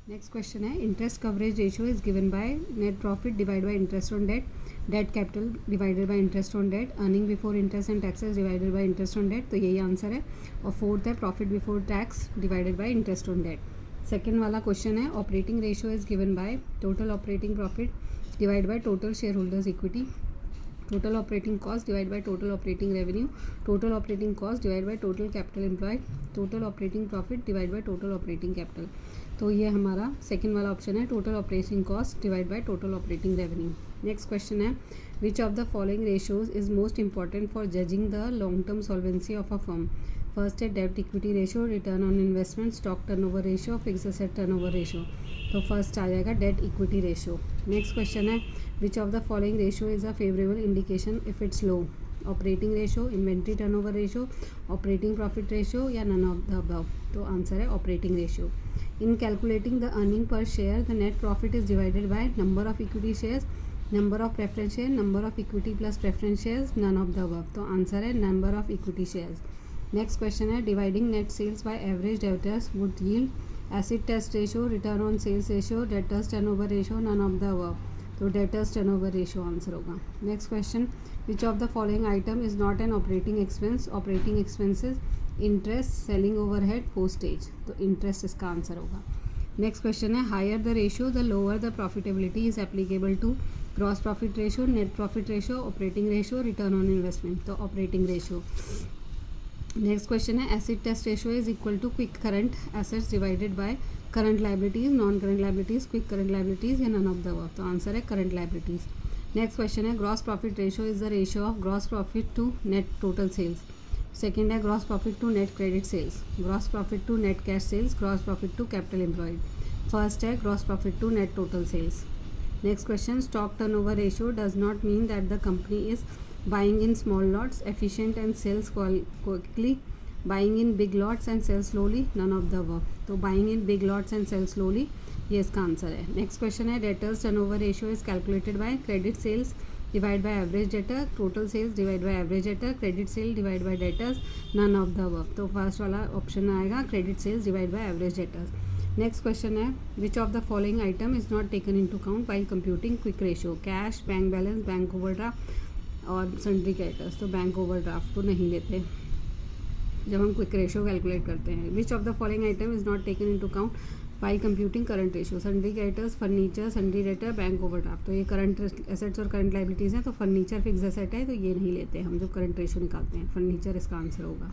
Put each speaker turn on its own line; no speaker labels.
Next question है interest coverage ratio is given by net profit divide by interest on debt, debt capital divided by interest on debt, earning before interest and taxes divided by interest on debt, तो यही answer है। और fourth है profit before tax divided by interest on debt. Second वाला question है operating ratio is given by total operating profit divide by total share holders equity, total operating cost divided by total operating revenue, total operating cost divided by total capital employed, total operating profit divided by total operating capital। तो ये हमारा second वाला option है total operating cost divide by total operating revenue. Next question है which of the following ratios is most important for judging the long term solvency of a firm. First है डेब्ट equity ratio, return on investment, stock turnover ratio, fixed asset turnover ratio. तो first आ जाएगा debt equity ratio. Next question है which of the following ratio is a favourable indication if it's low. Operating ratio, inventory turnover ratio, operating profit ratio या none of the above. तो answer है operating ratio. In calculating the earning per share the net profit is divided by number of equity shares, number of preference share, number of equity plus preference shares, none of the above. तो answer है number of equity shares. Next question है dividing net sales by average debtors would yield acid test ratio, return on sales ratio, debtors turnover ratio, none of the above. तो debtors turnover ratio answer होगा। Next question which of the following item is not an operating expense. Operating expenses, interest, selling overhead, postage. तो interest इसका answer होगा। Next question है higher the ratio the lower the profitability is applicable to. Gross profit ratio, net profit ratio, operating ratio, return on investment. तो operating ratio. Next question है acid test ratio is equal to quick current assets divided by current liabilities, non current liabilities, quick current liabilities या none of the above. तो answer है current liabilities. Next question है gross profit ratio is the ratio of gross profit to net total sales. Second है gross profit to net credit sales, gross profit to net cash sales, gross profit to capital employed. First है gross profit to net total sales. Next question stock turnover ratio does not mean that the company is buying in small lots, efficient and sells quickly, buying in big lots and sell slowly, none of the above। तो buying in big lots and sell slowly ये इसका answer है। Next question है debtors turnover ratio is calculated by credit sales divide by average debtor, total sales divide by average debtor, credit sale divide by debtors, none of the above. तो first वाला option आएगा credit sales divide by average debtors. Next question है which of the following item is not taken into account while computing quick ratio. Cash, bank balance, bank overdraft और sundry creditors. तो bank overdraft को नहीं लेते जब हम quick ratio calculate करते हैं। विच of the following item is not taken into account while computing current ratio. Sundry creditors, furniture, sundry debtor, bank overdraft. तो ये करंट एसेट्स और करंट लाइबिलिटीज़ हैं। तो फर्नीचर फिक्स एसेट है तो ये नहीं लेते हम जब करंट रेशियो निकालते हैं। फर्नीचर इसका आंसर होगा।